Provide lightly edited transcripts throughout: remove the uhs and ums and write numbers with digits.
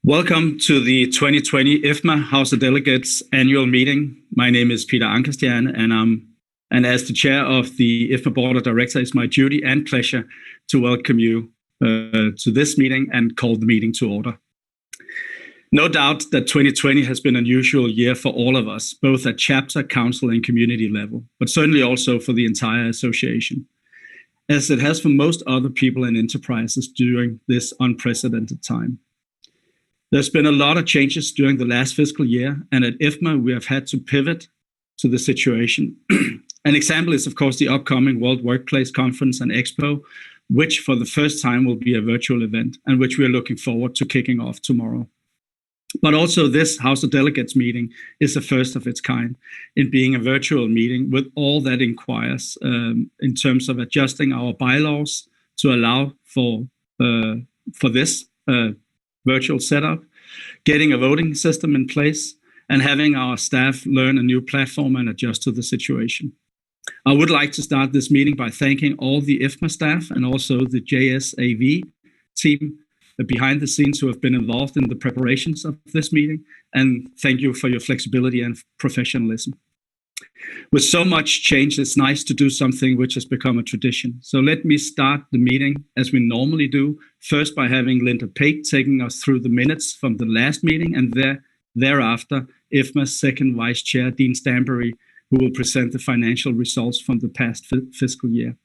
Welcome to the 2020 IFMA House of Delegates annual meeting. My name is Peter Ankerstjerne, and as the chair of the IFMA Board of Directors, it's my duty and pleasure to welcome you to this meeting and call the meeting to order. No doubt that 2020 has been an unusual year for all of us, both at chapter, council, and community level, but certainly also for the entire association, as it has for most other people and enterprises during this unprecedented time. There's been a lot of changes during the last fiscal year, and at IFMA, we have had to pivot to the situation. An example is, of course, the upcoming World Workplace Conference and Expo, which for the first time will be a virtual event and which we are looking forward to kicking off tomorrow. But also this House of Delegates meeting is the first of its kind in being a virtual meeting with all that inquires in terms of adjusting our bylaws to allow for this virtual setup, getting a voting system in place, and having our staff learn a new platform and adjust to the situation. I would like to start this meeting by thanking all the IFMA staff and also the JSAV team behind the scenes who have been involved in the preparations of this meeting, and thank you for your flexibility and professionalism. With so much change, it's nice to do something which has become a tradition. So let me start the meeting as we normally do, first by having Linda Pate taking us through the minutes from the last meeting, and thereafter, IFMA's second vice chair, Dean Stanbury, who will present the financial results from the past fiscal year.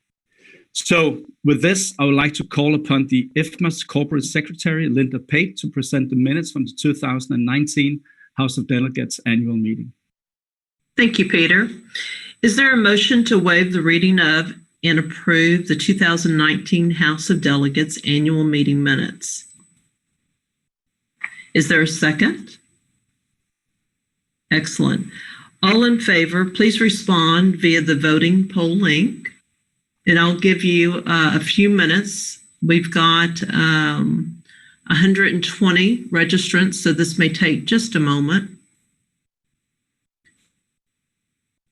So with this, I would like to call upon the IFMA's corporate secretary, Linda Pate, to present the minutes from the 2019 House of Delegates annual meeting. Thank you, Peter. Is there a motion to waive the reading of and approve the 2019 House of Delegates annual meeting minutes? Is there a second? Excellent. All in favor, please respond via the voting poll link, and I'll give you a few minutes. We've got 120 registrants, so this may take just a moment.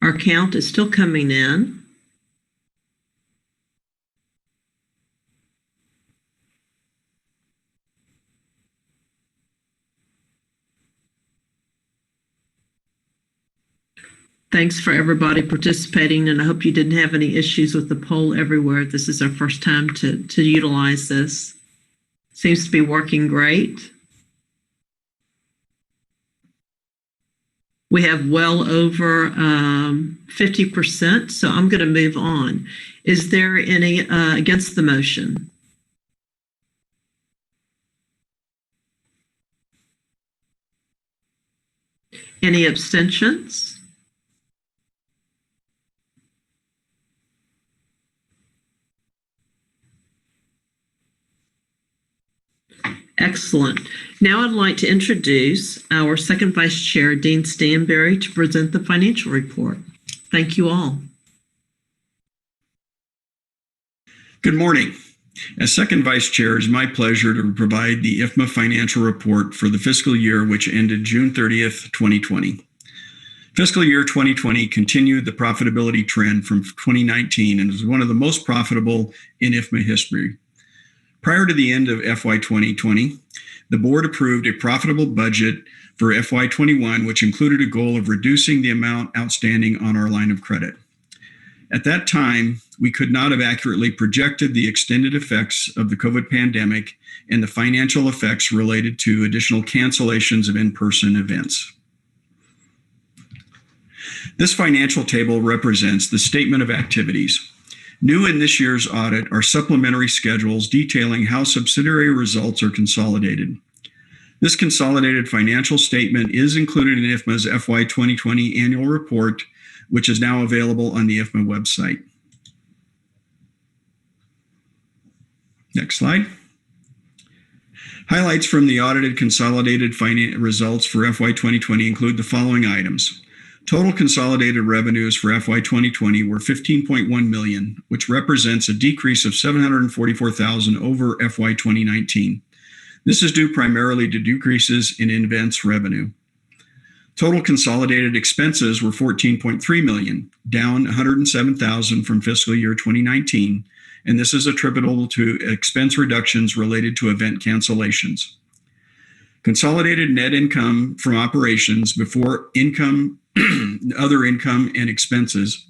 Our count is still coming in. Thanks for everybody participating, and I hope you didn't have any issues with the poll everywhere. This is our first time to utilize this. Seems to be working great. We have well over 50%, so I'm going to move on. Is there any against the motion? Any abstentions? Excellent. Now I'd like to introduce our second vice chair, Dean Stanbury, to present the financial report. Thank you all. Good morning. As second vice chair, it is my pleasure to provide the IFMA financial report for the fiscal year which ended June 30th, 2020. Fiscal year 2020 continued the profitability trend from 2019 and was one of the most profitable in IFMA history. Prior to the end of FY 2020, the board approved a profitable budget for FY 21, which included a goal of reducing the amount outstanding on our line of credit. At that time, we could not have accurately projected the extended effects of the COVID pandemic and the financial effects related to additional cancellations of in-person events. This financial table represents the statement of activities. New in this year's audit are supplementary schedules detailing how subsidiary results are consolidated. This consolidated financial statement is included in IFMA's FY 2020 annual report, which is now available on the IFMA website. Next slide. Highlights from the audited consolidated financial results for FY 2020 include the following items. Total consolidated revenues for FY 2020 were $15.1 million, which represents a decrease of $744,000 over FY 2019. This is due primarily to decreases in events revenue. Total consolidated expenses were $14.3 million, down $107,000 from fiscal year 2019, and this is attributable to expense reductions related to event cancellations. Consolidated net income from operations before income, other income and expenses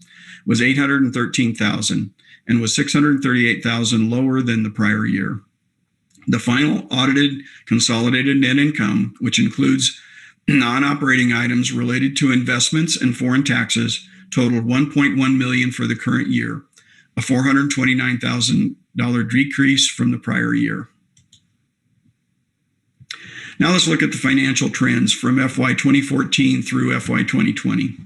was $813,000 and was $638,000 lower than the prior year. The final audited consolidated net income, which includes non-operating items related to investments and foreign taxes, totaled $1.1 million for the current year, a $429,000 decrease from the prior year. Now let's look at the financial trends from FY 2014 through FY 2020.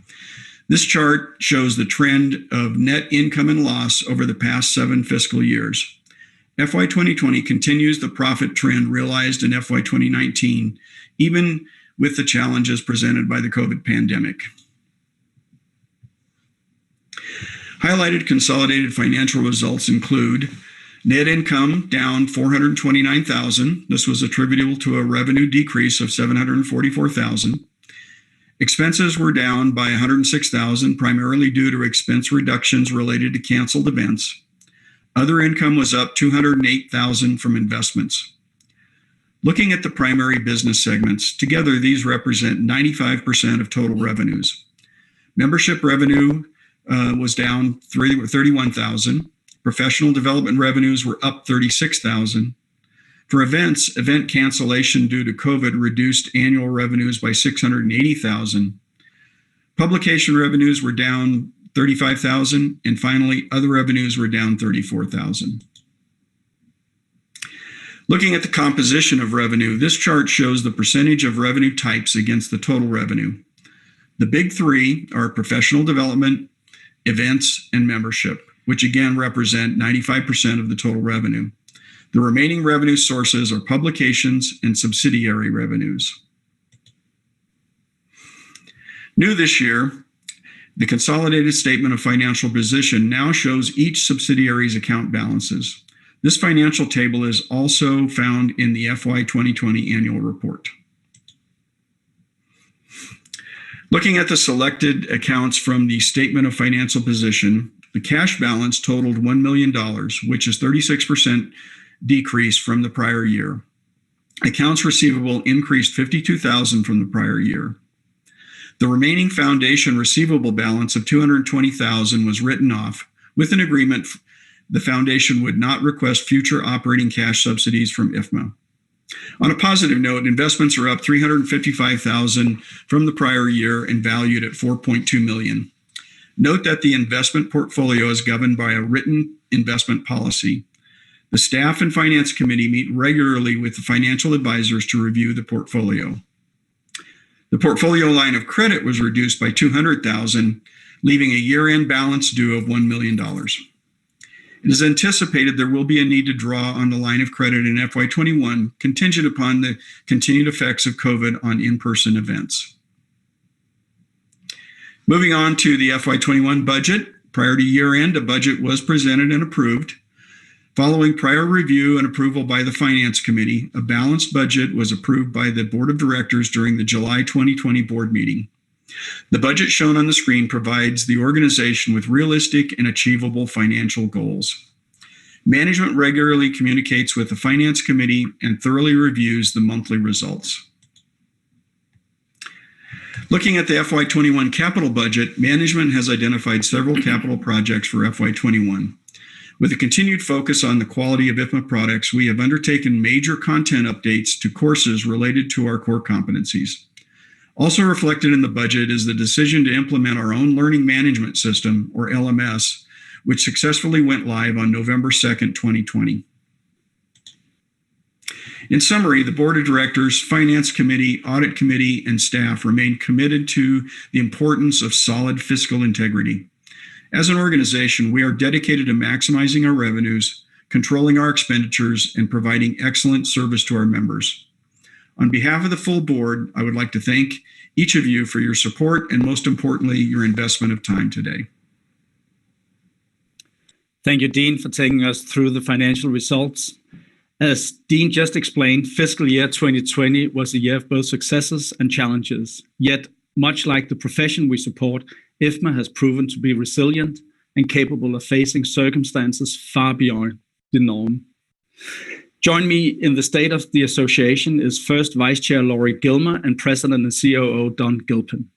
This chart shows the trend of net income and loss over the past 7 fiscal years. FY 2020 continues the profit trend realized in FY 2019, even with the challenges presented by the COVID pandemic. Highlighted consolidated financial results include net income down $429,000. This was attributable to a revenue decrease of $744,000. Expenses were down by $106,000, primarily due to expense reductions related to canceled events. Other income was up $208,000 from investments. Looking at the primary business segments, together these represent 95% of total revenues. Membership revenue was down $31,000. Professional development revenues were up $36,000. For events, event cancellation due to COVID reduced annual revenues by $680,000. Publication revenues were down $35,000, and finally, other revenues were down $34,000. Looking at the composition of revenue, this chart shows the percentage of revenue types against the total revenue. The big three are professional development, events, and membership, which again represent 95% of the total revenue. The remaining revenue sources are publications and subsidiary revenues. New this year, the consolidated statement of financial position now shows each subsidiary's account balances. This financial table is also found in the FY 2020 annual report. Looking at the selected accounts from the statement of financial position, the cash balance totaled $1 million, which is 36% decrease from the prior year. Accounts receivable increased $52,000 from the prior year. The remaining foundation receivable balance of $220,000 was written off with an agreement the foundation would not request future operating cash subsidies from IFMA. On a positive note, investments are up $355,000 from the prior year and valued at $4.2 million. Note that the investment portfolio is governed by a written investment policy. The staff and finance committee meet regularly with the financial advisors to review the portfolio. The portfolio line of credit was reduced by $200,000, leaving a year-end balance due of $1 million. It is anticipated there will be a need to draw on the line of credit in FY 21, contingent upon the continued effects of COVID on in-person events. Moving on to the FY 21 budget. Prior to year-end, a budget was presented and approved. Following prior review and approval by the Finance Committee, a balanced budget was approved by the Board of Directors during the July 2020 board meeting. The budget shown on the screen provides the organization with realistic and achievable financial goals. Management regularly communicates with the Finance Committee and thoroughly reviews the monthly results. Looking at the FY 21 capital budget, management has identified several capital projects for FY 21. With a continued focus on the quality of IFMA products, we have undertaken major content updates to courses related to our core competencies. Also reflected in the budget is the decision to implement our own learning management system, or LMS, which successfully went live on November 2nd, 2020. In summary, the Board of Directors, Finance Committee, Audit Committee, and staff remain committed to the importance of solid fiscal integrity. As an organization, we are dedicated to maximizing our revenues, controlling our expenditures, and providing excellent service to our members. On behalf of the full board, I would like to thank each of you for your support and, most importantly, your investment of time today. Thank you, Dean, for taking us through the financial results. As Dean just explained, fiscal year 2020 was a year of both successes and challenges. Yet, much like the profession we support, IFMA has proven to be resilient and capable of facing circumstances far beyond the norm. Join me in the State of the Association is First Vice Chair Laurie Gilmer and President and COO Don Gilpin.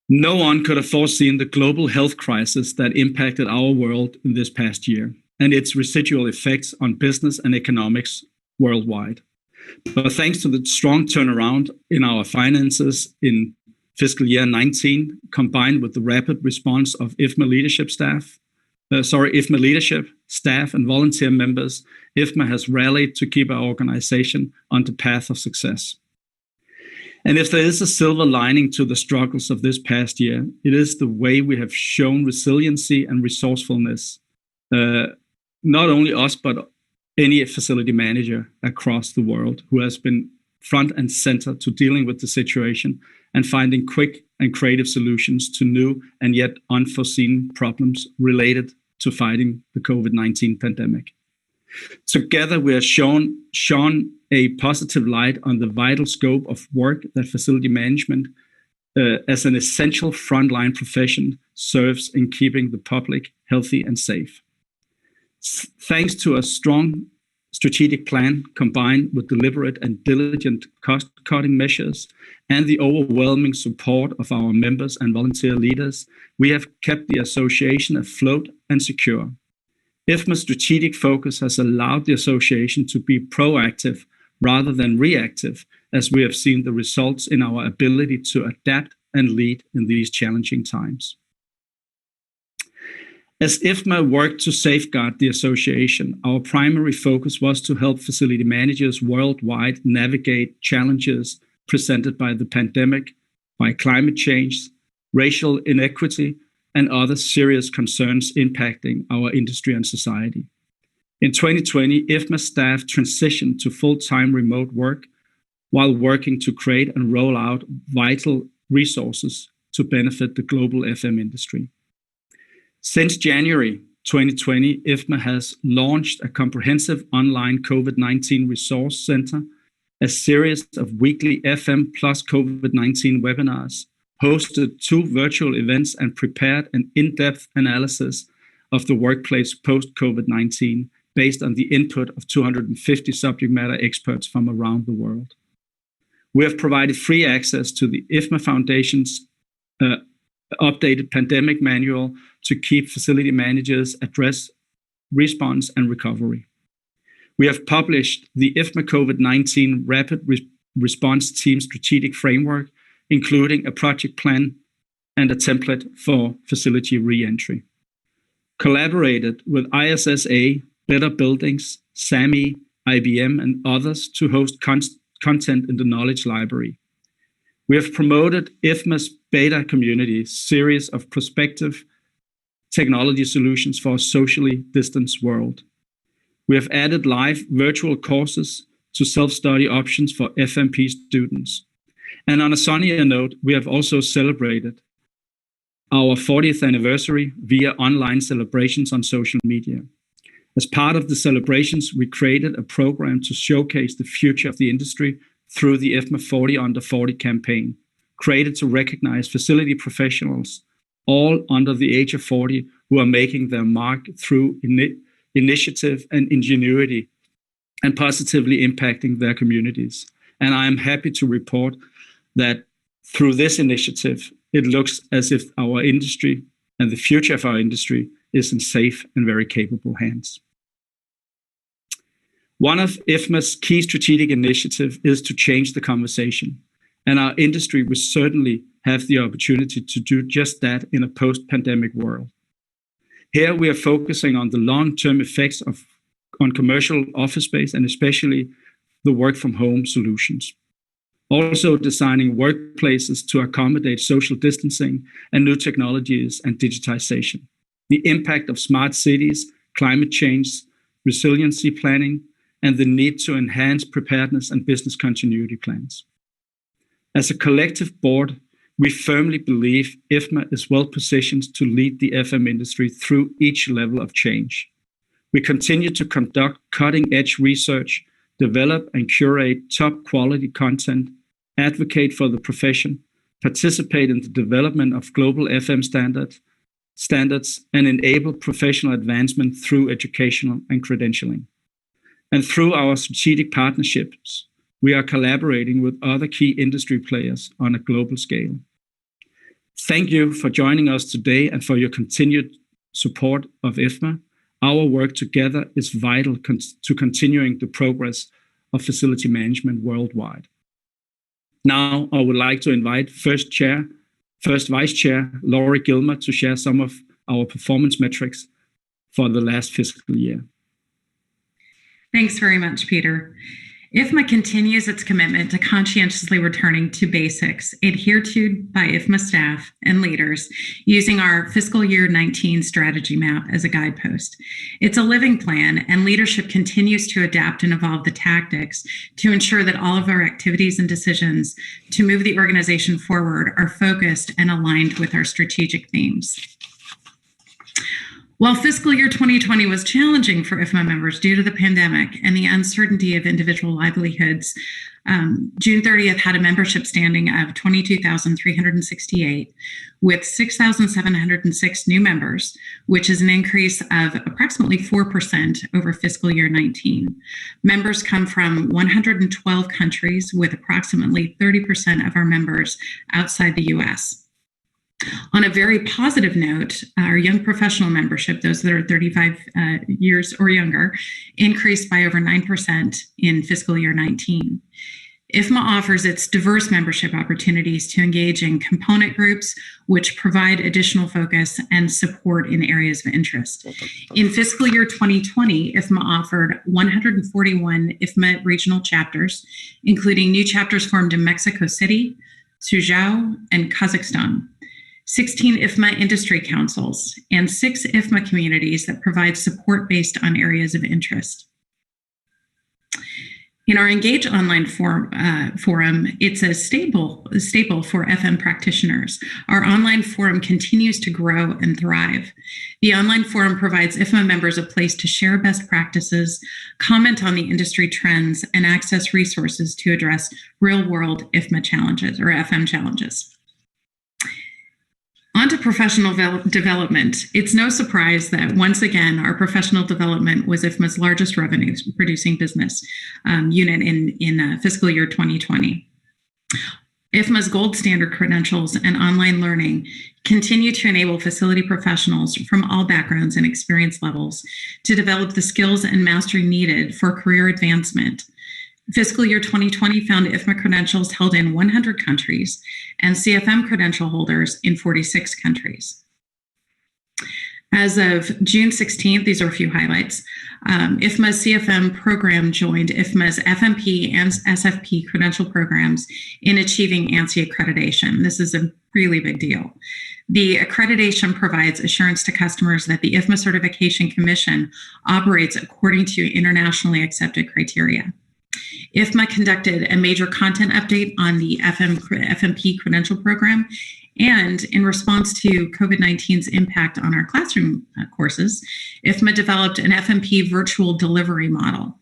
No one could have foreseen the global health crisis that impacted our world in this past year and its residual effects on business and economics worldwide. But thanks to the strong turnaround in our finances in fiscal year 19, combined with the rapid response of IFMA leadership, staff and volunteer members, IFMA has rallied to keep our organization on the path of success. And if there is a silver lining to the struggles of this past year, it is the way we have shown resiliency and resourcefulness, not only us, but any facility manager across the world who has been front and center to dealing with the situation and finding quick and creative solutions to new and yet unforeseen problems related to fighting the COVID-19 pandemic. Together, we have shone a positive light on the vital scope of work that facility management as an essential frontline profession serves in keeping the public healthy and safe. Thanks to a strong strategic plan combined with deliberate and diligent cost-cutting measures and the overwhelming support of our members and volunteer leaders, we have kept the association afloat and secure. IFMA's strategic focus has allowed the association to be proactive rather than reactive, as we have seen the results in our ability to adapt and lead in these challenging times. As IFMA worked to safeguard the association, our primary focus was to help facility managers worldwide navigate challenges presented by the pandemic, by climate change, racial inequity, and other serious concerns impacting our industry and society. In 2020, IFMA staff transitioned to full-time remote work while working to create and roll out vital resources to benefit the global FM industry. Since January 2020, IFMA has launched a comprehensive online COVID-19 resource center, a series of weekly FM plus COVID-19 webinars, hosted 2 virtual events, and prepared an in-depth analysis of the workplace post-COVID-19 based on the input of 250 subject matter experts from around the world. We have provided free access to the IFMA Foundation's updated pandemic manual to keep facility managers address response and recovery. We have published the IFMA COVID-19 Rapid Response Team Strategic Framework, including a project plan and a template for facility re-entry. Collaborated with ISSA, Better Buildings, SAMI, IBM, and others to host content in the Knowledge Library. We have promoted IFMA's beta community series of prospective technology solutions for a socially distanced world. We have added live virtual courses to self-study options for FMP students. And on a sunnier note, we have also celebrated our 40th anniversary via online celebrations on social media. As part of the celebrations, we created a program to showcase the future of the industry through the IFMA 40 Under 40 campaign, created to recognize facility professionals, all under the age of 40, who are making their mark through initiative and ingenuity and positively impacting their communities. And I am happy to report that through this initiative, it looks as if our industry and the future of our industry is in safe and very capable hands. One of IFMA's key strategic initiatives is to change the conversation, and our industry will certainly have the opportunity to do just that in a post-pandemic world. Here we are focusing on the long-term effects on commercial office space and especially the work-from-home solutions. Also designing workplaces to accommodate social distancing and new technologies and digitization. The impact of smart cities, climate change, resiliency planning, and the need to enhance preparedness and business continuity plans. As a collective board, we firmly believe IFMA is well positioned to lead the FM industry through each level of change. We continue to conduct cutting-edge research, develop and curate top-quality content, advocate for the profession, participate in the development of global FM standards, standards, and enable professional advancement through educational and credentialing. And through our strategic partnerships, we are collaborating with other key industry players on a global scale. Thank you for joining us today and for your continued support of IFMA. Our work together is vital to continuing the progress of facility management worldwide. Now, I would like to invite First Vice Chair Laurie Gilmer to share some of our performance metrics for the last fiscal year. Thanks very much, Peter. IFMA continues its commitment to conscientiously returning to basics, adhered to by IFMA staff and leaders using our fiscal year 19 strategy map as a guidepost. It's a living plan, and leadership continues to adapt and evolve the tactics to ensure that all of our activities and decisions to move the organization forward are focused and aligned with our strategic themes. While fiscal year 2020 was challenging for IFMA members due to the pandemic and the uncertainty of individual livelihoods, June 30th had a membership standing of 22,368 with 6,706 new members, which is an increase of approximately 4% over fiscal year 19. Members come from 112 countries, with approximately 30% of our members outside the US. On a very positive note, our young professional membership, those that are 35 years or younger, increased by over 9% in fiscal year 19. IFMA offers its diverse membership opportunities to engage in component groups, which provide additional focus and support in areas of interest. In fiscal year 2020, IFMA offered 141 IFMA regional chapters, including new chapters formed in Mexico City, Suzhou, and Kazakhstan. 16 IFMA industry councils, and 6 IFMA communities that provide support based on areas of interest. In our Engage Online forum, it's a staple for FM practitioners. Our online forum continues to grow and thrive. The online forum provides IFMA members a place to share best practices, comment on the industry trends, and access resources to address real-world IFMA challenges or FM challenges. On to professional development. It's no surprise that once again, our professional development was IFMA's largest revenue producing business unit in fiscal year 2020. IFMA's gold standard credentials and online learning continue to enable facility professionals from all backgrounds and experience levels to develop the skills and mastery needed for career advancement. Fiscal year 2020 found IFMA credentials held in 100 countries and CFM credential holders in 46 countries. As of June 16th, these are a few highlights. IFMA's CFM program joined IFMA's FMP and SFP credential programs in achieving ANSI accreditation. This is a really big deal. The accreditation provides assurance to customers that the IFMA Certification Commission operates according to internationally accepted criteria. IFMA conducted a major content update on the FMP credential program, and in response to COVID-19's impact on our classroom courses, IFMA developed an FMP virtual delivery model,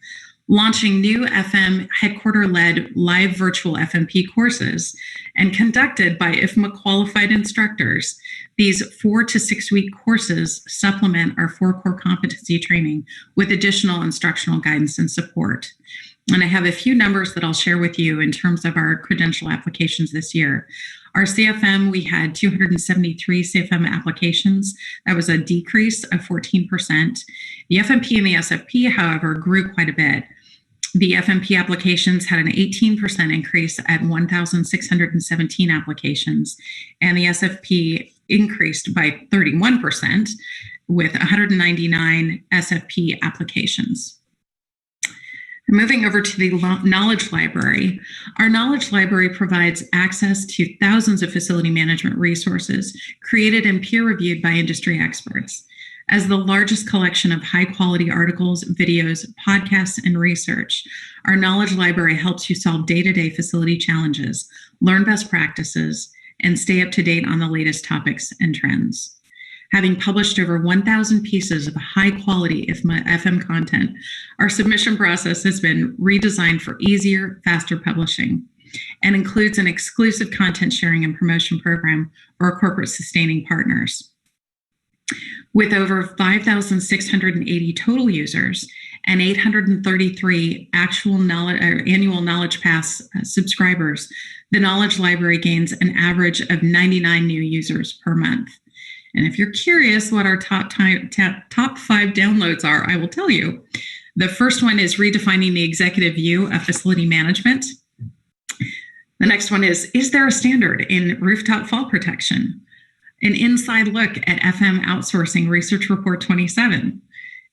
launching new FM headquarter-led live virtual FMP courses and conducted by IFMA qualified instructors. These 4 to 6 week courses supplement our 4 core competency training with additional instructional guidance and support. And I have a few numbers that I'll share with you in terms of our credential applications this year. Our CFM, we had 273 CFM applications. That was a decrease of 14%. The FMP and the SFP, however, grew quite a bit. The FMP applications had an 18% increase at 1,617 applications, and the SFP increased by 31% with 199 SFP applications. Moving over to the Knowledge Library, our Knowledge Library provides access to thousands of facility management resources created and peer-reviewed by industry experts. As the largest collection of high-quality articles, videos, podcasts, and research, our Knowledge Library helps you solve day-to-day facility challenges, learn best practices, and stay up to date on the latest topics and trends. Having published over 1,000 pieces of high-quality FM content, our submission process has been redesigned for easier, faster publishing and includes an exclusive content sharing and promotion program for our corporate sustaining partners. With over 5,680 total users and 833 actual annual Knowledge Pass subscribers, the Knowledge Library gains an average of 99 new users per month. And if you're curious what our top 5 downloads are, I will tell you. The first one is redefining the executive view of facility management. The next one is there a standard in rooftop fall protection? An inside look at FM outsourcing research report 27,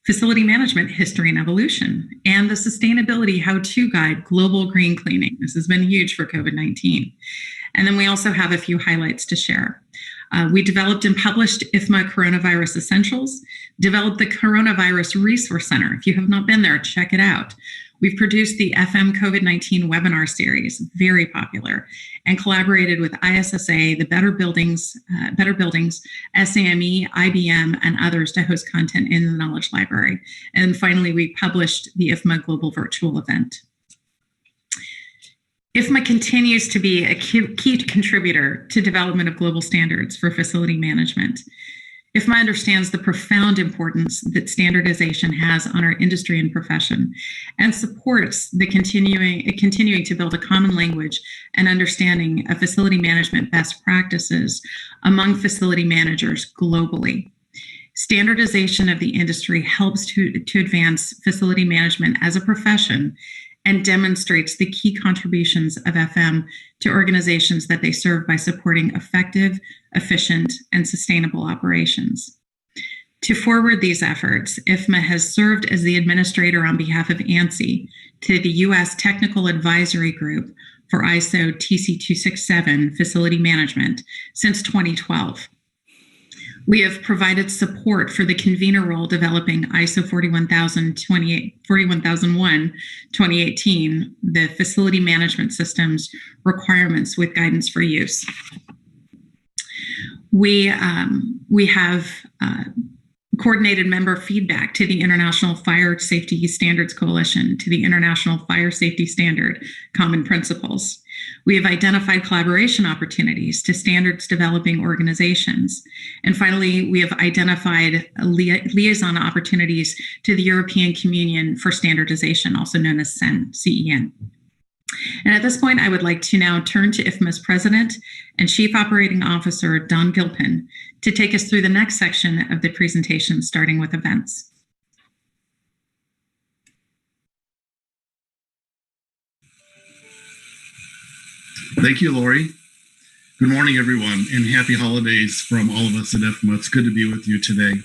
facility management history and evolution, and the sustainability how-to guide, global green cleaning. This has been huge for COVID-19. And then we also have a few highlights to share. We developed and published IFMA Coronavirus Essentials, developed the Coronavirus Resource Center. If you have not been there, check it out. We've produced the FM COVID-19 webinar series, very popular, and collaborated with ISSA, the Better Buildings, SAME, IBM, and others to host content in the Knowledge Library. And finally, we published the IFMA Global Virtual Event. IFMA continues to be a key contributor to development of global standards for facility management. IFMA understands the profound importance that standardization has on our industry and profession and supports the continuing to build a common language and understanding of facility management best practices among facility managers globally. Standardization of the industry helps to advance facility management as a profession and demonstrates the key contributions of FM to organizations that they serve by supporting effective, efficient, and sustainable operations. To forward these efforts, IFMA has served as the administrator on behalf of ANSI to the U.S. Technical Advisory Group for ISO TC267 Facility Management since 2012. We have provided support for the convener role developing ISO 41001-2018, the facility management systems requirements with guidance for use. We have coordinated member feedback to the International Fire Safety Standards Coalition, to the International Fire Safety Standard Common Principles. We have identified collaboration opportunities to standards developing organizations. And finally, we have identified liaison opportunities to the European Communion for Standardization, also known as CEN. And at this point, I would like to now turn to IFMA's President and Chief Operating Officer, Don Gilpin, to take us through the next section of the presentation, starting with events. Thank you, Lori. Good morning, everyone, and happy holidays from all of us at IFMA. It's good to be with you today.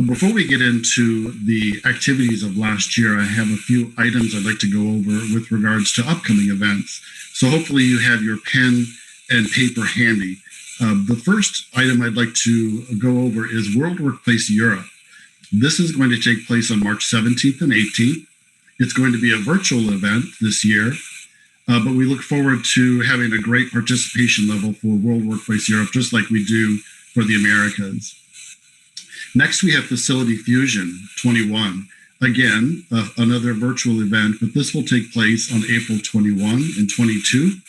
Before we get into the activities of last year, I have a few items I'd like to go over with regards to upcoming events. So hopefully you have your pen and paper handy. The first item I'd like to go over is World Workplace Europe. This is going to take place on March 17th and 18th. It's going to be a virtual event this year, but we look forward to having a great participation level for World Workplace Europe, just like we do for the Americas. Next, we have Facility Fusion 21. Again, another virtual event, but this will take place on April 21 and 22,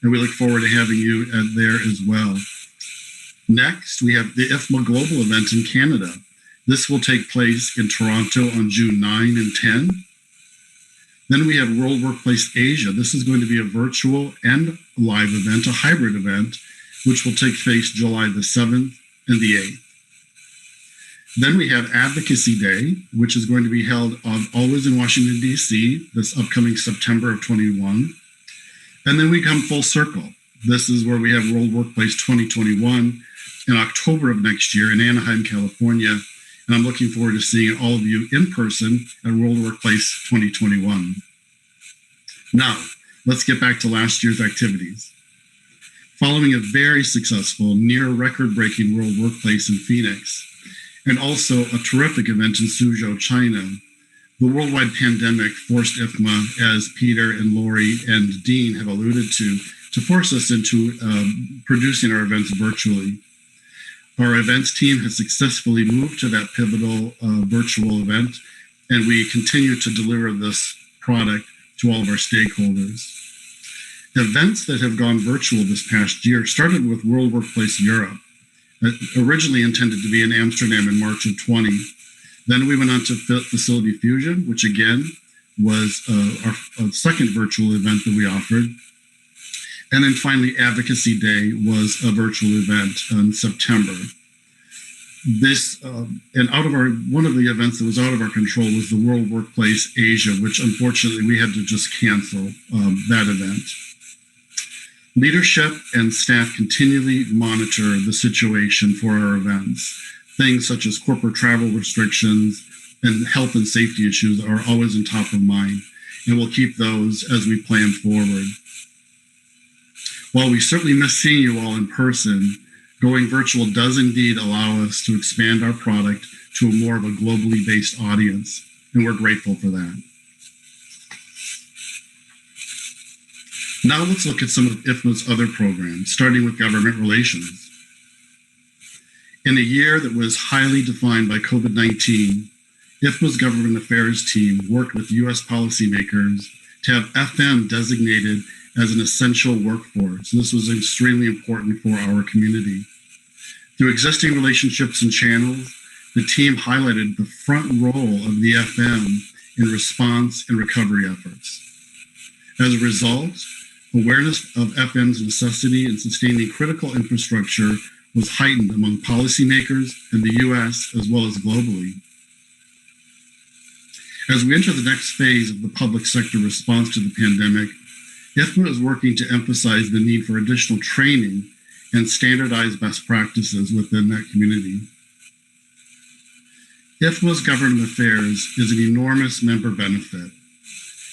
and we look forward to having you there as well. Next, we have the IFMA Global event in Canada. This will take place in Toronto on June 9 and 10. Then we have World Workplace Asia. This is going to be a virtual and live event, a hybrid event, which will take place July the 7th and the 8th. Then we have Advocacy Day, which is going to be held always in Washington, D.C., this upcoming September of 21. And then we come full circle. This is where we have World Workplace 2021 in October of next year in Anaheim, California. And I'm looking forward to seeing all of you in person at World Workplace 2021. Now, let's get back to last year's activities. Following a very successful, near record-breaking World Workplace in Phoenix, and also a terrific event in Suzhou, China, the worldwide pandemic forced IFMA, as Peter and Lori and Dean have alluded to force us into producing our events virtually. Our events team has successfully moved to that pivotal virtual event, and we continue to deliver this product to all of our stakeholders. Events that have gone virtual this past year started with World Workplace Europe. originally intended to be in Amsterdam in March of 20. Then we went on to Facility Fusion, which again was our second virtual event that we offered. And then finally, Advocacy Day was a virtual event in September. This and one of the events that was out of our control was the World Workplace Asia, which unfortunately we had to just cancel that event. Leadership and staff continually monitor the situation for our events. Things such as corporate travel restrictions and health and safety issues are always on top of mind, and we'll keep those as we plan forward. While we certainly miss seeing you all in person, going virtual does indeed allow us to expand our product to a more of a globally based audience, and we're grateful for that. Now let's look at some of IFMA's other programs, starting with government relations. In a year that was highly defined by COVID-19, IFMA's government affairs team worked with U.S. policymakers to have FM designated as an essential workforce. And this was extremely important for our community. Through existing relationships and channels, the team highlighted the front role of the FM in response and recovery efforts. As a result, awareness of FM's necessity in sustaining critical infrastructure was heightened among policymakers in the U.S. as well as globally. As we enter the next phase of the public sector response to the pandemic, IFMA is working to emphasize the need for additional training and standardized best practices within that community. IFMA's government affairs is an enormous member benefit.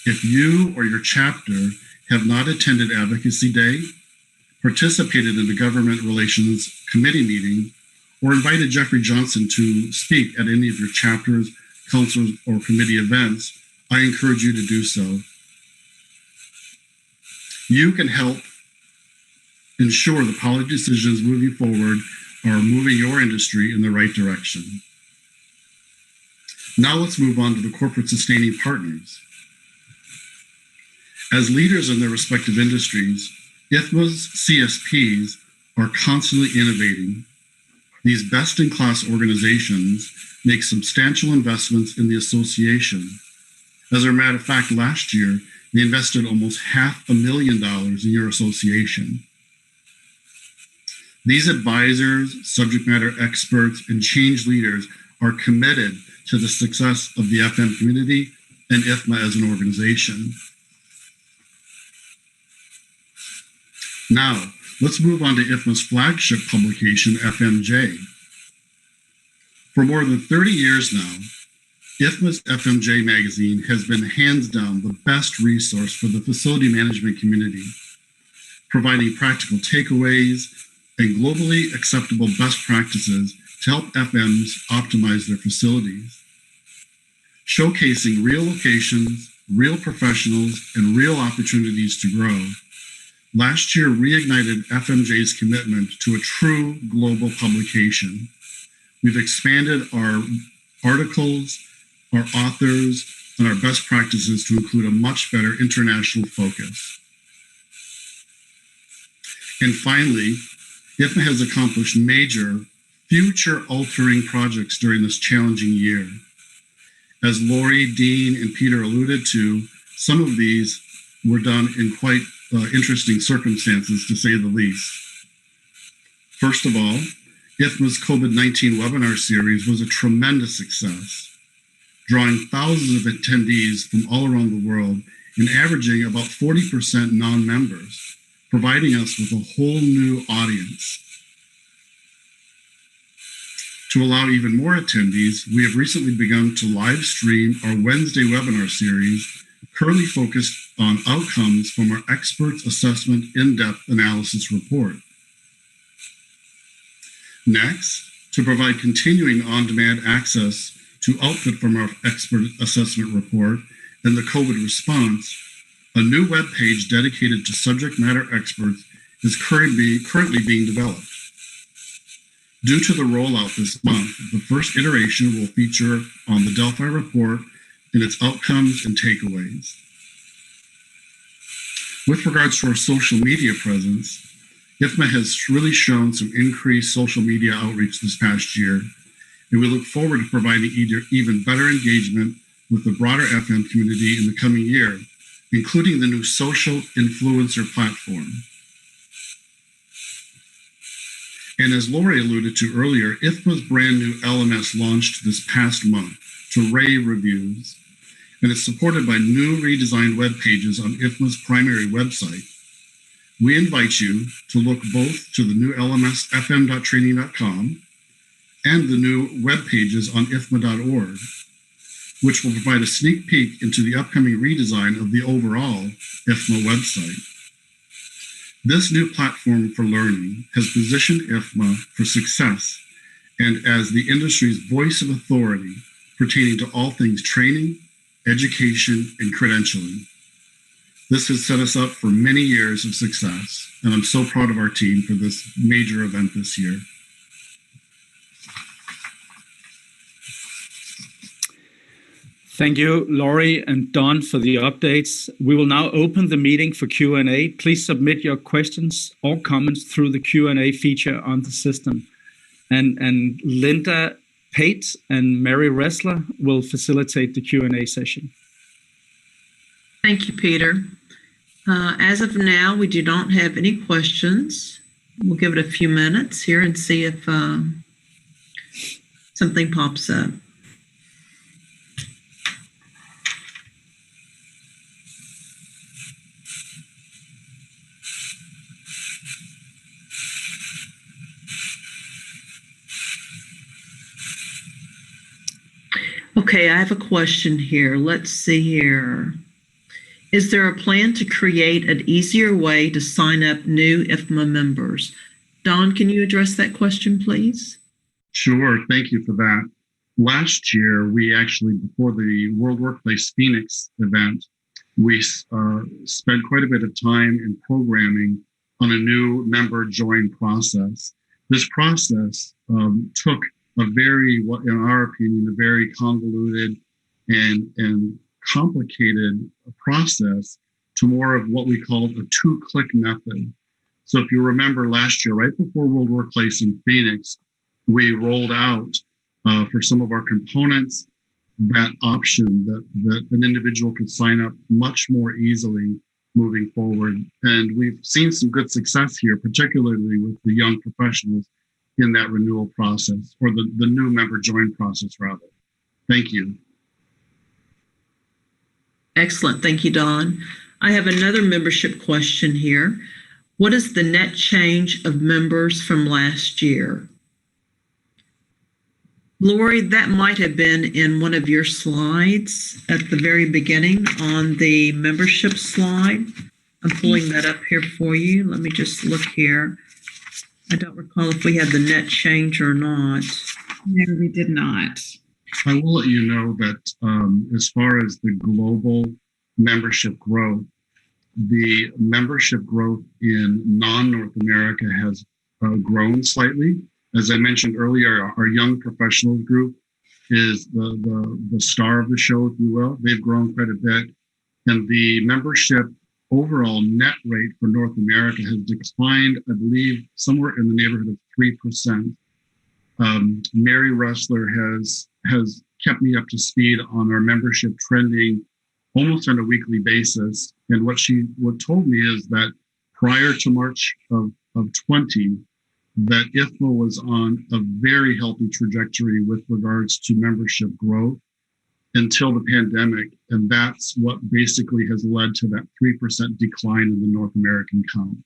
If you or your chapter have not attended Advocacy Day, participated in the Government Relations Committee meeting, or invited Jeffrey Johnson to speak at any of your chapters, councils, or committee events, I encourage you to do so. You can help ensure the policy decisions moving forward are moving your industry in the right direction. Now let's move on to the corporate sustaining partners. As leaders in their respective industries, IFMA's CSPs are constantly innovating. These best-in-class organizations make substantial investments in the association. As a matter of fact, last year, they invested almost $500,000 in your association. These advisors, subject matter experts, and change leaders are committed to the success of the FM community and IFMA as an organization. Now, let's move on to IFMA's flagship publication, FMJ. For more than 30 years now, IFMA's FMJ magazine has been hands down the best resource for the facility management community, providing practical takeaways and globally acceptable best practices to help FMs optimize their facilities. Showcasing real locations, real professionals, and real opportunities to grow, last year reignited FMJ's commitment to a true global publication. We've expanded our articles, our authors, and our best practices to include a much better international focus. And finally, IFMA has accomplished major future-altering projects during this challenging year. As Lori, Dean, and Peter alluded to, some of these were done in quite interesting circumstances, to say the least. First of all, IFMA's COVID-19 webinar series was a tremendous success, drawing thousands of attendees from all around the world and averaging about 40% non-members, providing us with a whole new audience. To allow even more attendees, we have recently begun to live stream our Wednesday webinar series, currently focused on outcomes from our Experts Assessment In-Depth Analysis Report. Next, to provide continuing on-demand access to output from our Expert Assessment Report and the COVID response, a new web page dedicated to subject matter experts is currently being developed. Due to the rollout this month, the first iteration will feature on the Delphi report and its outcomes and takeaways. With regards to our social media presence, IFMA has really shown some increased social media outreach this past year, and we look forward to providing even better engagement with the broader FM community in the coming year, including the new social influencer platform. And as Lori alluded to earlier, IFMA's brand new LMS launched this past month to rave reviews, and it's supported by new redesigned web pages on IFMA's primary website. We invite you to look both to the new LMS fm.training.com and the new web pages on ifma.org, which will provide a sneak peek into the upcoming redesign of the overall IFMA website. This new platform for learning has positioned IFMA for success and as the industry's voice of authority pertaining to all things training, education, and credentialing. This has set us up for many years of success, and I'm so proud of our team for this major event this year. Thank you, Lori and Don, for the updates. We will now open the meeting for Q&A. Please submit your questions or comments through the Q&A feature on the system. And Linda Pate and Mary Ressler will facilitate the Q&A session. Thank you, Peter. As of now, we do not have any questions. We'll give it a few minutes here and see if something pops up. Okay, I have a question here. Let's see here. Is there a plan to create an easier way to sign up new IFMA members? Don, can you address that question, please? Sure, thank you for that. Last year, we actually, before the World Workplace Phoenix event, we spent quite a bit of time in programming on a new member join process. This process took a very, in our opinion, a very convoluted and complicated process to more of what we called a two-click method. So if you remember last year, right before World Workplace in Phoenix, we rolled out for some of our components that option that an individual could sign up much more easily moving forward. And we've seen some good success here, particularly with the young professionals in that renewal process, or the new member join process, rather. Thank you. Excellent. Thank you, Don. I have another membership question here. What is the net change of members from last year? Lori, that might have been in one of your slides at the very beginning on the membership slide. I'm pulling that up here for you. Let me just look here. I don't recall if we had the net change or not. No, we did not. I will let you know that as far as the global membership growth, the membership growth in non-North America has grown slightly. As I mentioned earlier, our young professionals group is the star of the show, if you will. They've grown quite a bit. And the membership overall net rate for North America has declined, I believe, somewhere in the neighborhood of 3%. Mary Ressler has kept me up to speed on our membership trending almost on a weekly basis. And what told me is that prior to March of 20, that IFMA was on a very healthy trajectory with regards to membership growth until the pandemic. And that's what basically has led to that 3% decline in the North American count.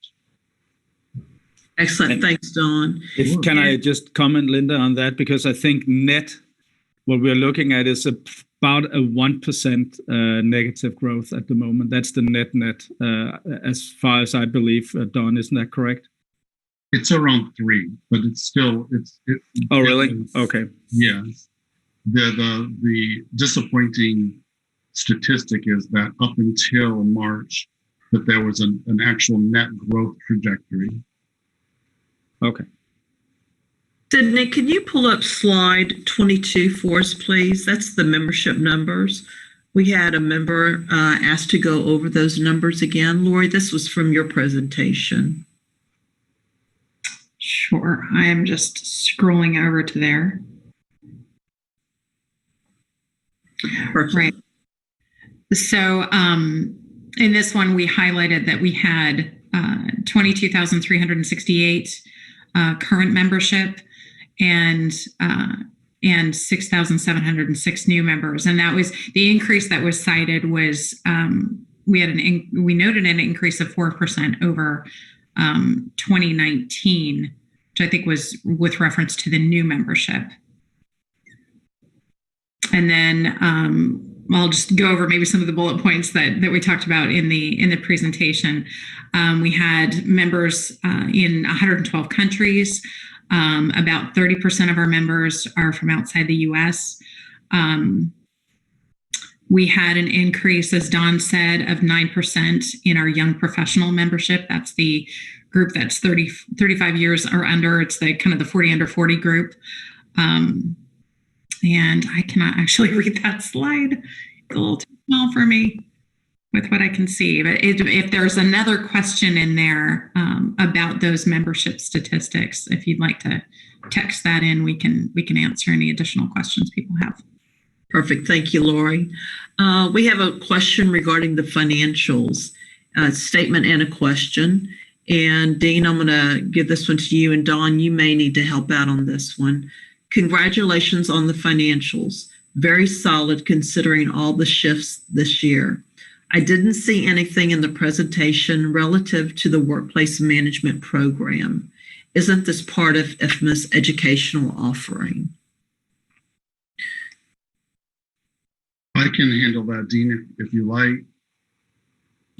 Excellent. Thanks, Don. Can I just comment, Linda, on that? Because I think net, what we're looking at is about a 1% negative growth at the moment. That's the net, as far as I believe, Don, isn't that correct? It's around 3, but it's still, Oh, really? Okay. Yes. The disappointing statistic is that up until March, that there was an actual net growth trajectory. Okay. Sydney, can you pull up slide 22 for us, please? That's the membership numbers. We had a member asked to go over those numbers again. Lori, this was from your presentation. Sure. I am just scrolling over to there. Perfect. Right. So in this one, we highlighted that we had 22,368 current membership and 6,706 new members. And that was the increase that was cited was we noted an increase of 4% over 2019, which I think was with reference to the new membership. And then I'll just go over maybe some of the bullet points that we talked about in the presentation. We had members in 112 countries. About 30% of our members are from outside the U.S. We had an increase, as Don said, of 9% in our young professional membership. That's the group that's 35 years or under. It's the kind of the 40 under 40 group. And I cannot actually read that slide. It's a little too small for me with what I can see. But if there's another question in there about those membership statistics, if you'd like to text that in, we can answer any additional questions people have. Perfect. Thank you, Lori. We have a question regarding the financials, a statement and a question. And Dean, I'm going to give this one to you. And Dawn, you may need to help out on this one. Congratulations on the financials. Very solid considering all the shifts this year. I didn't see anything in the presentation relative to the workplace management program. Isn't this part of IFMA's educational offering? I can handle that, Dean, if you like.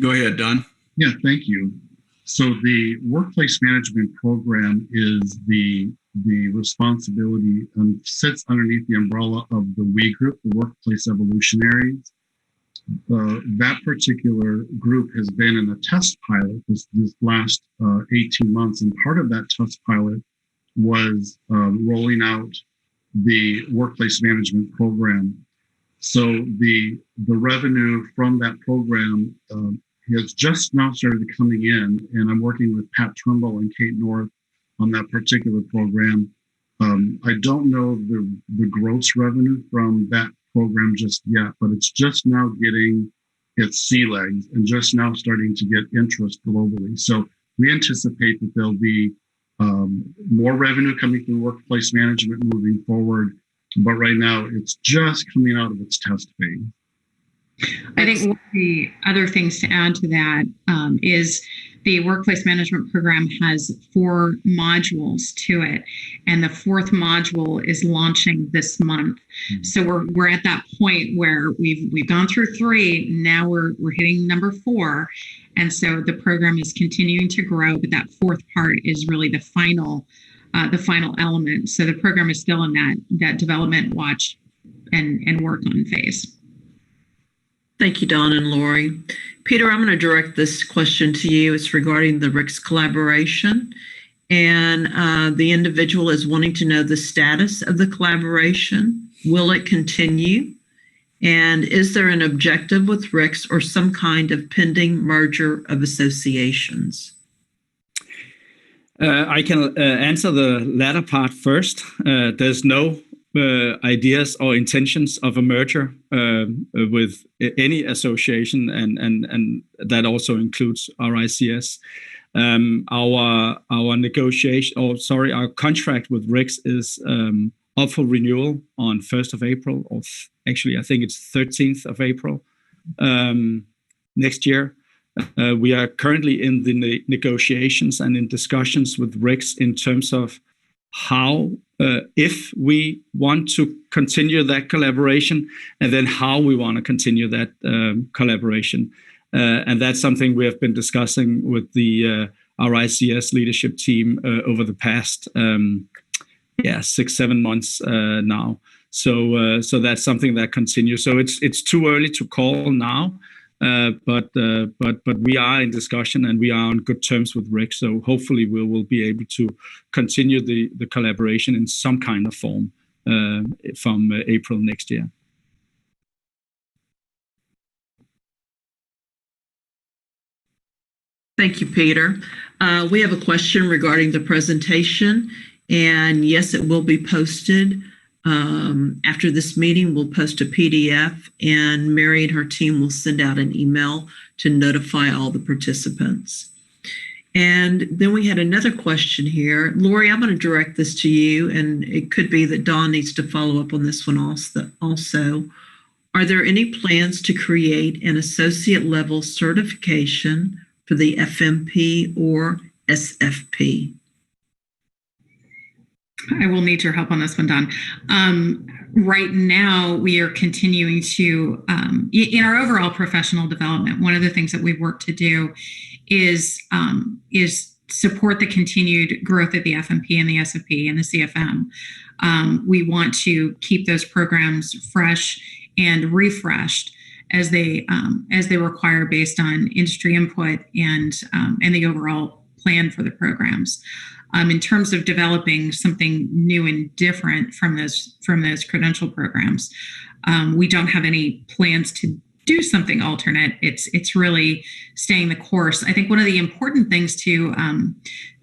Go ahead, Don. Yeah, thank you. So the workplace management program is the responsibility sits underneath the umbrella of the WE group, the Workplace Evolutionaries. That particular group has been in a test pilot this last 18 months, and part of that test pilot was rolling out the workplace management program. So the revenue from that program has just now started coming in, and I'm working with Pat Trimble and Kate North on that particular program. I don't know the gross revenue from that program just yet, but it's just now getting its sea legs and just now starting to get interest globally. So we anticipate that there'll be more revenue coming through workplace management moving forward. But right now, it's just coming out of its test phase. I think one of the other things to add to that is the workplace management program has 4 modules to it, and the 4th module is launching this month. Mm-hmm. So we're at that point where we've gone through 3. Now we're hitting number 4, and so the program is continuing to grow. But that 4th part is really the final element. So the program is still in that development, watch, and work on phase. Thank you, Dawn and Lori. Peter, I'm going to direct this question to you. It's regarding the RICS collaboration. And the individual is wanting to know the status of the collaboration. Will it continue? And is there an objective with RICS or some kind of pending merger of associations? I can answer the latter part first. There's no ideas or intentions of a merger with any association, and that also includes RICS. Our contract with RICS is up for renewal on 1st of April, or actually I think it's 13th of April next year. We are currently in the negotiations and in discussions with RICS in terms of how, if we want to continue that collaboration, and then how we want to continue that collaboration. And that's something we have been discussing with the RICS leadership team over the past 6-7 months now. So that's something that continues. So it's too early to call now. But we are in discussion and we are on good terms with RICS. So hopefully we will be able to continue the collaboration in some kind of form from April next year. Thank you, Peter. We have a question regarding the presentation, and yes, it will be posted. After this meeting, we'll post a PDF, and Mary and her team will send out an email to notify all the participants. And then we had another question here. Lori, I'm going to direct this to you, and it could be that Dawn needs to follow up on this one also. Are there any plans to create an associate level certification for the FMP or SFP? I will need your help on this one, Don. Right now, we are continuing to, in our overall professional development, one of the things that we've worked to do is support the continued growth of the FMP and the SFP and the CFM. We want to keep those programs fresh and refreshed as they require based on industry input and the overall plan for the programs. In terms of developing something new and different from those credential programs, we don't have any plans to do something alternate. It's really staying the course. I think one of the important things to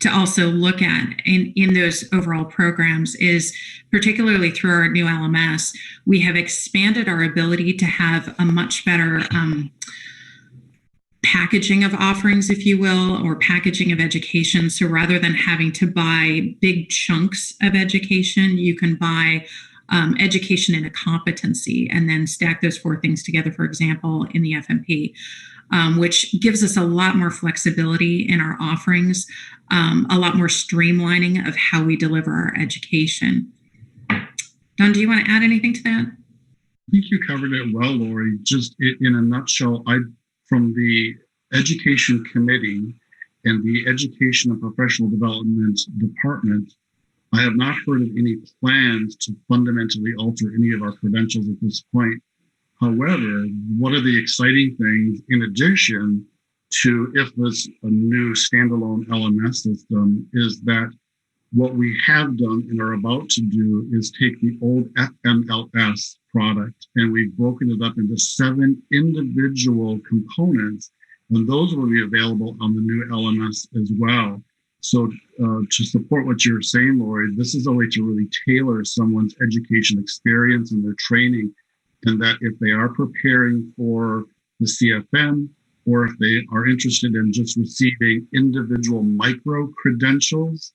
also look at in those overall programs is, particularly through our new LMS, we have expanded our ability to have a much better packaging of offerings, if you will, or packaging of education. So rather than having to buy big chunks of education, you can buy education and a competency and then stack those four things together, for example, in the FMP, which gives us a lot more flexibility in our offerings, a lot more streamlining of how we deliver our education. Don, do you want to add anything to that? I think you covered it well, Lori. Just in a nutshell, from the Education Committee and the Education and Professional Development Department, I have not heard of any plans to fundamentally alter any of our credentials at this point. However, one of the exciting things, in addition to IFMA's new standalone LMS system, is that what we have done and are about to do is take the old FMLS product, and we've broken it up into 7 individual components, and those will be available on the new LMS as well. So to support what you're saying, Lori, this is a way to really tailor someone's education experience and their training, and that if they are preparing for the CFM, or if they are interested in just receiving individual micro credentials,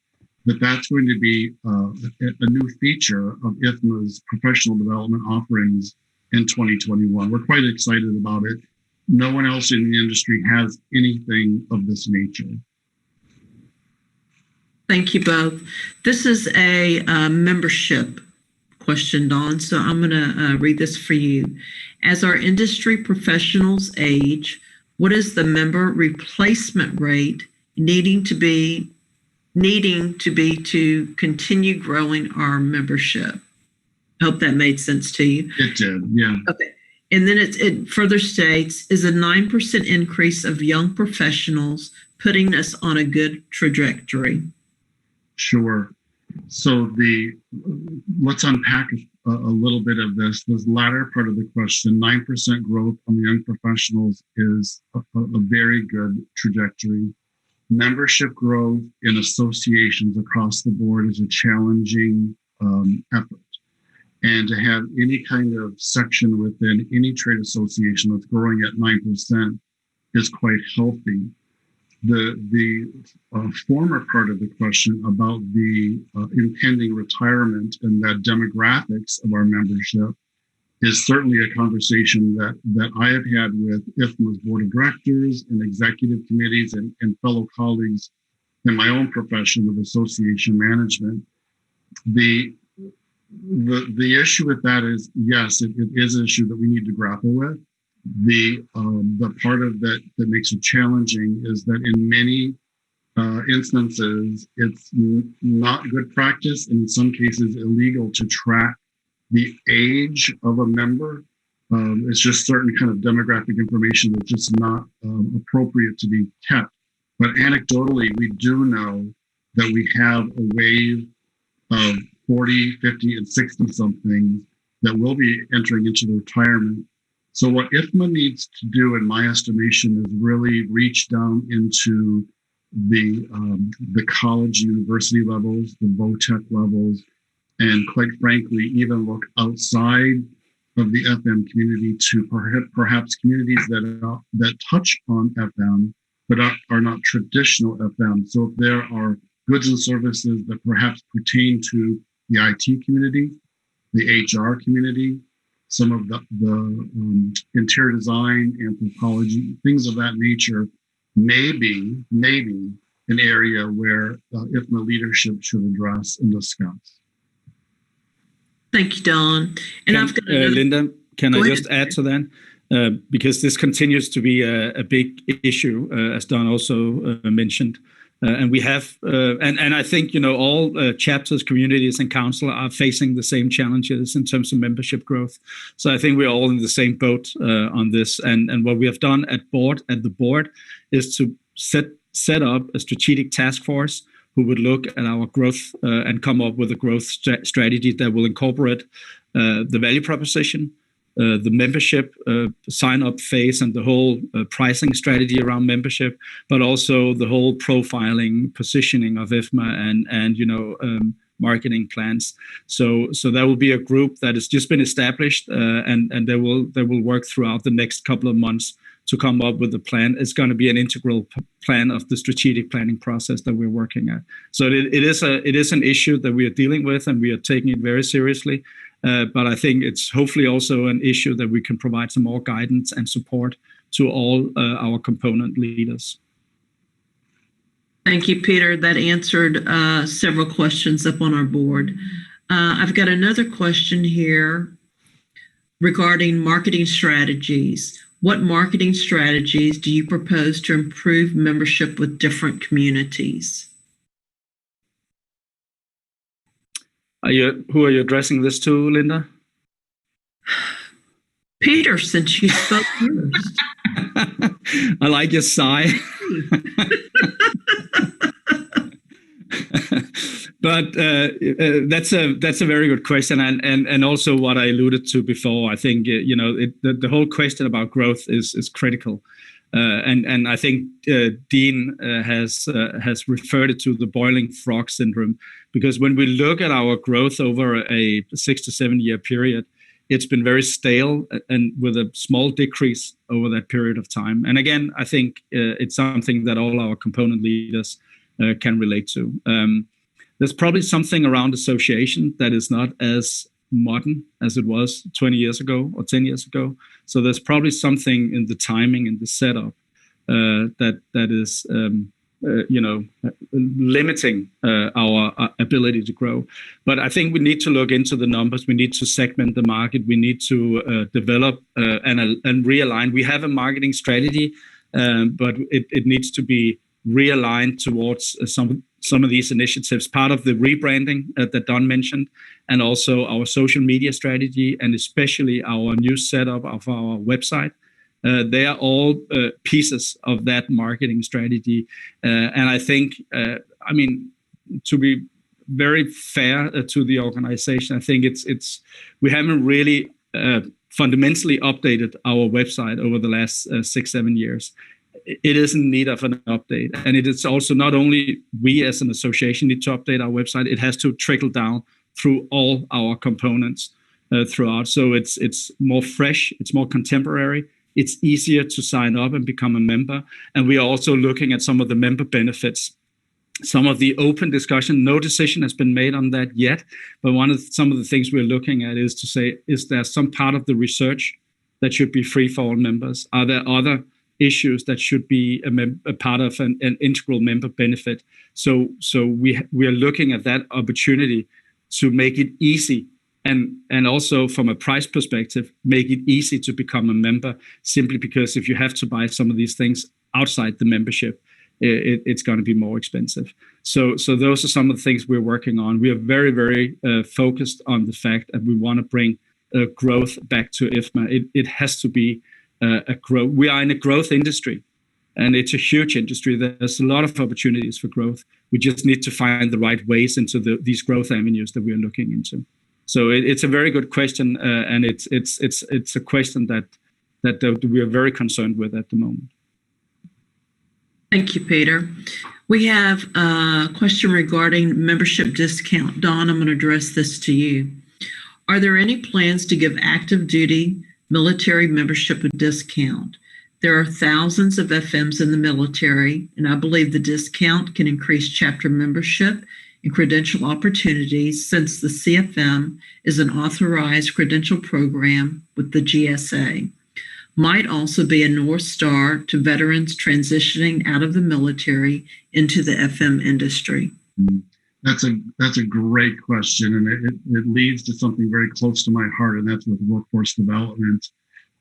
that's going to be a new feature of IFMA's professional development offerings in 2021. We're quite excited about it. No one else in the industry has anything of this nature. Thank you both. This is a membership question, Dawn, so I'm going to read this for you. As our industry professionals age, what is the member replacement rate needing to be to continue growing our membership? Hope that made sense to you. It did, yeah. Okay. And then it further states, is a 9% increase of young professionals putting us on a good trajectory? Sure. So let's unpack a little bit of this. This latter part of the question, 9% growth on the young professionals is a very good trajectory. Membership growth in associations across the board is a challenging effort. And to have any kind of section within any trade association that's growing at 9% is quite healthy. The former part of the question about the impending retirement and the demographics of our membership is certainly a conversation that I have had with IFMA's board of directors and executive committees and fellow colleagues in my own profession of association management. The issue with that is, yes, it is an issue that we need to grapple with. The part of that makes it challenging is that in many instances, it's not good practice, and in some cases illegal to track the age of a member. It's just certain kind of demographic information that's just not appropriate to be kept. But anecdotally, we do know that we have a wave of 40, 50, and 60-somethings that will be entering into retirement. So what IFMA needs to do, in my estimation, is really reach down into the college, university levels, the VOTEC levels, and quite frankly, even look outside of the FM community to perhaps communities that touch on FM, but are not traditional FM. So if there are goods and services that perhaps pertain to the IT community, the HR community, some of the interior design, anthropology, things of that nature, maybe an area where IFMA leadership should address and discuss. Thank you, Don. And I've got Linda, can I just add to that? Because this continues to be a big issue, as Don also mentioned. And we have, and I think, all chapters, communities, and council are facing the same challenges in terms of membership growth. So I think we're all in the same boat on this. And what we have done at the board is to set up a strategic task force who would look at our growth and come up with a growth strategy that will incorporate the value proposition, the membership sign-up phase, and the whole pricing strategy around membership, but also the whole profiling, positioning of IFMA and marketing plans. So there will be a group that has just been established, and they will work throughout the next couple of months to come up with a plan. It's going to be an integral plan of the strategic planning process that we're working at. So it is an issue that we are dealing with, and we are taking it very seriously. But I think it's hopefully also an issue that we can provide some more guidance and support to all our component leaders. Thank you, Peter. That answered several questions up on our board. I've got another question here regarding marketing strategies. What marketing strategies do you propose to improve membership with different communities? Who are you addressing this to, Linda? Peter, since you spoke first. I like your sigh. But that's a very good question, and also what I alluded to before. I think the whole question about growth is critical, and I think Dean has referred it to the boiling frog syndrome, because when we look at our growth over a 6 to 7 year period, it's been very stale and with a small decrease over that period of time. And again, I think it's something that all our component leaders can relate to. There's probably something around association that is not as modern as it was 20 years ago or 10 years ago. So there's probably something in the timing and the setup that is limiting our ability to grow. But I think we need to look into the numbers. We need to segment the market. We need to develop and realign. We have a marketing strategy, but it needs to be realigned towards some of these initiatives, part of the rebranding that Don mentioned, and also our social media strategy, and especially our new setup of our website. They are all pieces of that marketing strategy. And I think, to be very fair to the organization, I think we haven't really fundamentally updated our website over the last 6-7 years. It is in need of an update. And it is also not only we as an association need to update our website, it has to trickle down through all our components throughout. So it's more fresh, it's more contemporary, it's easier to sign up and become a member. And we are also looking at some of the member benefits, some of the open discussion. No decision has been made on that yet. But some of the things we're looking at is to say, is there some part of the research that should be free for all members? Are there other issues that should be a part of an integral member benefit? So we are looking at that opportunity to make it easy, and also from a price perspective, make it easy to become a member, simply because if you have to buy some of these things outside the membership, it's going to be more expensive. So those are some of the things we're working on. We are very, very focused on the fact that we want to bring growth back to IFMA. It has to be a growth. We are in a growth industry, and it's a huge industry. There's a lot of opportunities for growth. We just need to find the right ways into these growth avenues that we are looking into. So it's a very good question, and it's a question that we are very concerned with at the moment. Thank you, Peter. We have a question regarding membership discount. Dawn, I'm going to address this to you. Are there any plans to give active duty military membership a discount? There are thousands of FMs in the military, and I believe the discount can increase chapter membership and credential opportunities since the CFM is an authorized credential program with the GSA. Might also be a North Star to veterans transitioning out of the military into the FM industry. That's a great question, and it leads to something very close to my heart, and that's with workforce development.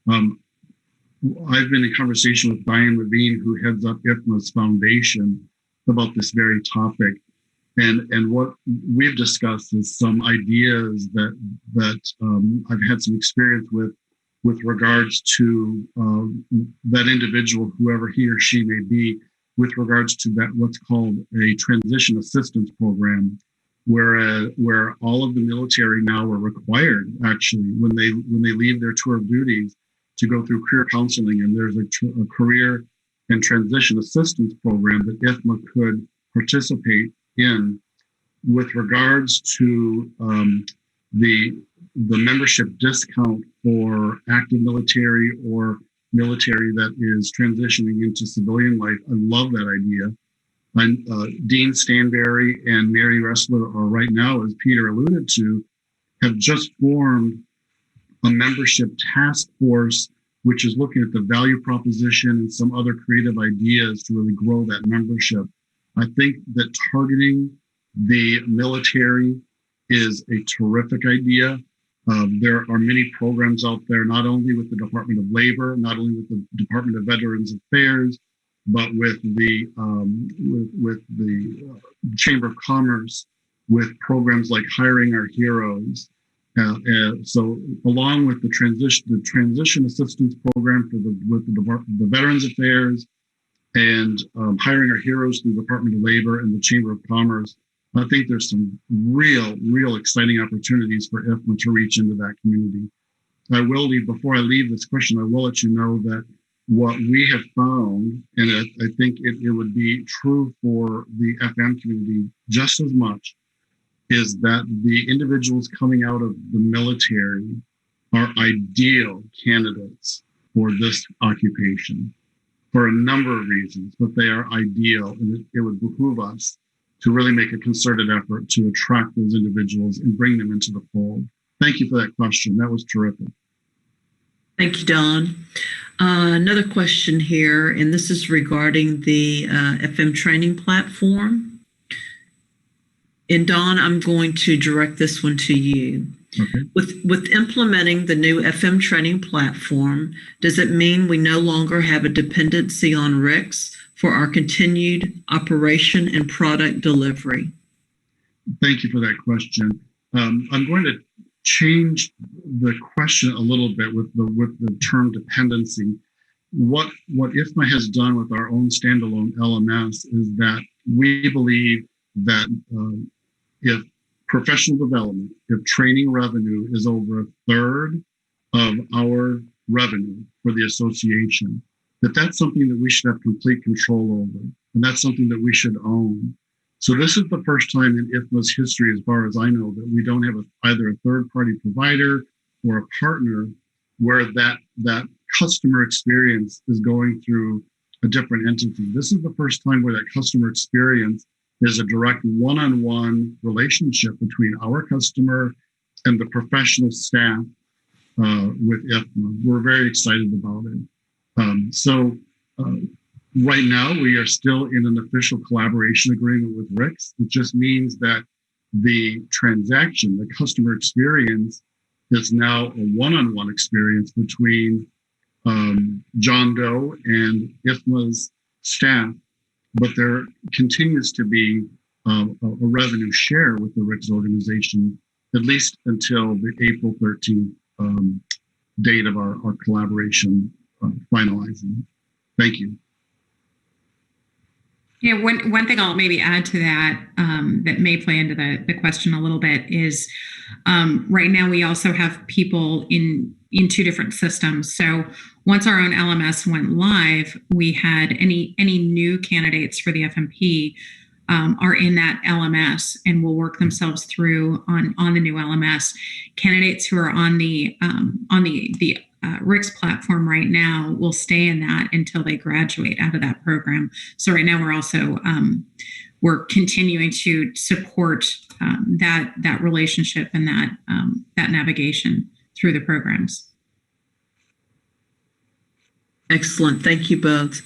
I've been in conversation with Diane Levine, who heads up IFMA's foundation, about this very topic. And what we've discussed is some ideas that I've had some experience with regards to that individual, whoever he or she may be, with regards to that what's called a transition assistance program, where all of the military now are required, actually, when they leave their tour of duties, to go through career counseling, and there's a career and transition assistance program that IFMA could participate in with regards to the membership discount for active military or military that is transitioning into civilian life. I love that idea. And Dean Stanberry and Mary Ressler are right now, as Peter alluded to, have just formed a membership task force, which is looking at the value proposition and some other creative ideas to really grow that membership. I think that targeting the military is a terrific idea. There are many programs out there, not only with the Department of Labor, not only with the Department of Veterans Affairs, but with the Chamber of Commerce, with programs like Hiring Our Heroes. So, along with the transition assistance program with the Veterans Affairs and Hiring Our Heroes through the Department of Labor and the Chamber of Commerce, I think there's some real exciting opportunities for IFMA to reach into that community. Before I leave this question, I will let you know that what we have found, and I think it would be true for the FM community just as much, is that the individuals coming out of the military are ideal candidates for this occupation for a number of reasons, but they are ideal, and it would behoove us to really make a concerted effort to attract those individuals and bring them into the fold. Thank you for that question. That was terrific. Thank you, Don. Another question here, and this is regarding the FM training platform. And Don, I'm going to direct this one to you. Okay. With implementing the new FM training platform, does it mean we no longer have a dependency on RICS for our continued operation and product delivery? Thank you for that question. I'm going to change the question a little bit with the term dependency. What IFMA has done with our own standalone LMS is that we believe that if professional development, if training revenue is over a third of our revenue for the association, that's something that we should have complete control over. And that's something that we should own. So this is the first time in IFMA's history, as far as I know, that we don't have either a third-party provider or a partner where that customer experience is going through a different entity. This is the first time where that customer experience is a direct one-on-one relationship between our customer and the professional staff with IFMA. We're very excited about it. Right now, we are still in an official collaboration agreement with RICS. It just means that the transaction, the customer experience, is now a one-on-one experience between John Doe and IFMA's staff, but there continues to be a revenue share with the RICS organization, at least until the April 13th date of our collaboration finalizing. Thank you. Yeah, one thing I'll maybe add to that that may play into the question a little bit is Right now, we also have people in two different systems. So once our own LMS went live, we had any new candidates for the FMP are in that LMS and will work themselves through on the new LMS. Candidates who are on the RICS platform right now will stay in that until they graduate out of that program. So right now we're also we're continuing to support that relationship and that navigation through the programs. Excellent. Thank you both.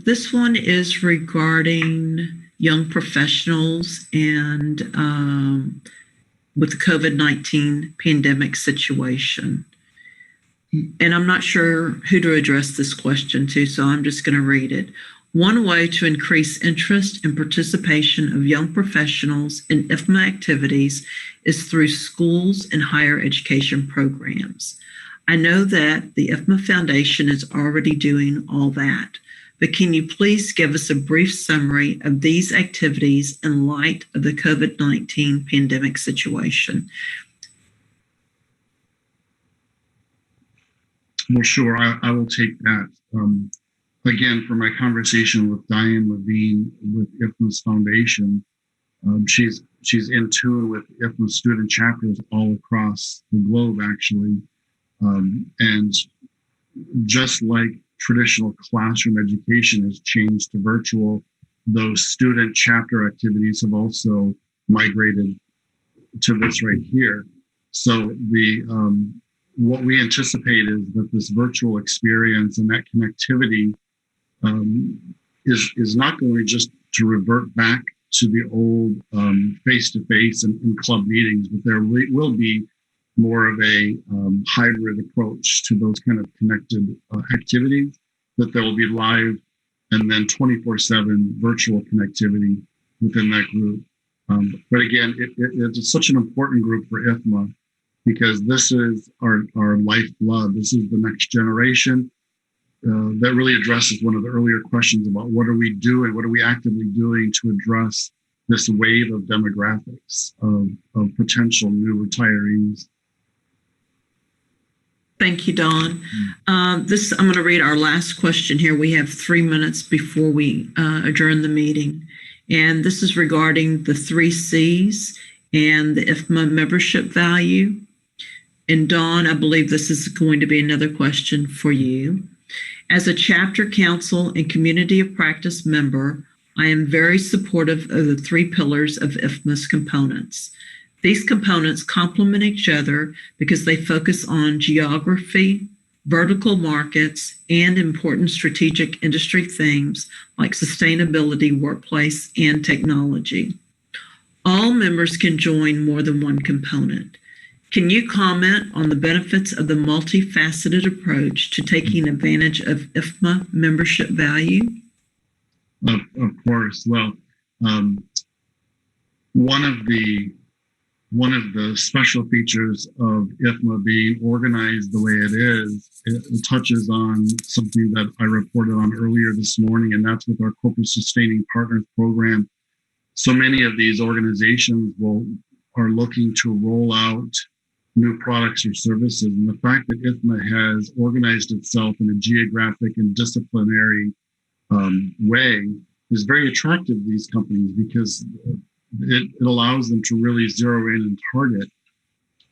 This one is regarding young professionals and with the COVID-19 pandemic situation. And I'm not sure who to address this question to, so I'm just going to read it. One way to increase interest and participation of young professionals in IFMA activities is through schools and higher education programs. I know that the IFMA Foundation is already doing all that, but can you please give us a brief summary of these activities in light of the COVID-19 pandemic situation? Well, sure, I will take that. Again, from my conversation with Diane Levine with IFMA's Foundation, she's in tune with IFMA student chapters all across the globe, actually. And just like traditional classroom education has changed to virtual, those student chapter activities have also migrated to this right here. So what we anticipate is that this virtual experience and that connectivity is not going just to revert back to the old face-to-face and club meetings, but there will be more of a hybrid approach to those kind of connected activities, that there will be live and then 24/7 virtual connectivity within that group. But again, it's such an important group for IFMA because this is our lifeblood. This is the next generation. That really addresses one of the earlier questions about what are we doing, what are we actively doing to address this wave of demographics of potential new retirees. Thank you, Don. I'm going to read our last question here. We have 3 minutes before we adjourn the meeting. And this is regarding the 3 C's and the IFMA membership value. And Don, I believe this is going to be another question for you. As a chapter council and community of practice member, I am very supportive of the 3 pillars of IFMA's components. These components complement each other because they focus on geography, vertical markets, and important strategic industry themes like sustainability, workplace, and technology. All members can join more than one component. Can you comment on the benefits of the multifaceted approach to taking advantage of IFMA membership value? Of course. Well, one of the special features of IFMA being organized the way it is, it touches on something that I reported on earlier this morning, and that's with our Corporate Sustaining Partners program. So many of these organizations are looking to roll out new products or services. And the fact that IFMA has organized itself in a geographic and disciplinary way is very attractive to these companies because it allows them to really zero in and target.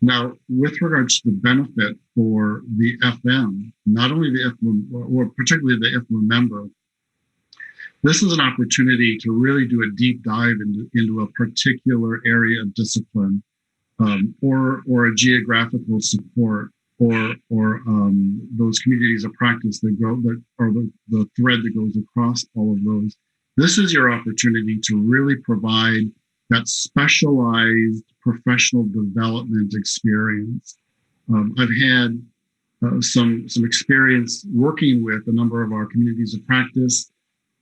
Now, with regards to the benefit for the FM, not only the IFMA, or particularly the IFMA member, this is an opportunity to really do a deep dive into a particular area of discipline, or a geographical support, or those communities of practice that are the thread that goes across all of those. This is your opportunity to really provide that specialized professional development experience. I've had some experience working with a number of our communities of practice,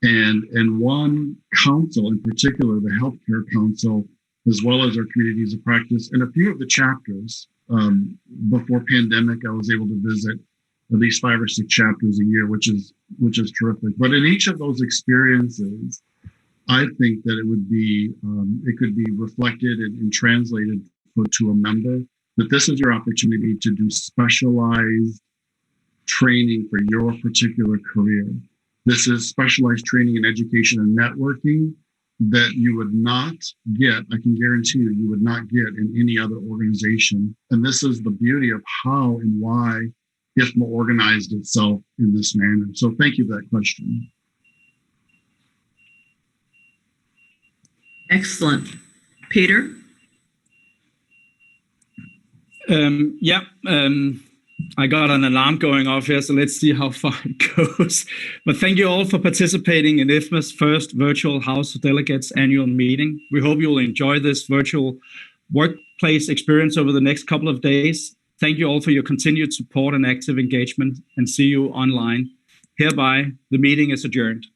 and one council in particular, the Healthcare Council, as well as our communities of practice, and a few of the chapters. Before pandemic, I was able to visit at least 5 or 6 chapters a year, which is terrific. But in each of those experiences, I think that it could be reflected and translated to a member that this is your opportunity to do specialized training for your particular career. This is specialized training in education and networking that you would not get, I can guarantee you would not get in any other organization. And this is the beauty of how and why IFMA organized itself in this manner. So thank you for that question. Excellent. Peter? I got an alarm going off here, so let's see how far it goes. But thank you all for participating in IFMA's first virtual House of Delegates annual meeting. We hope you'll enjoy this virtual workplace experience over the next couple of days. Thank you all for your continued support and active engagement, and see you online. Hereby, the meeting is adjourned.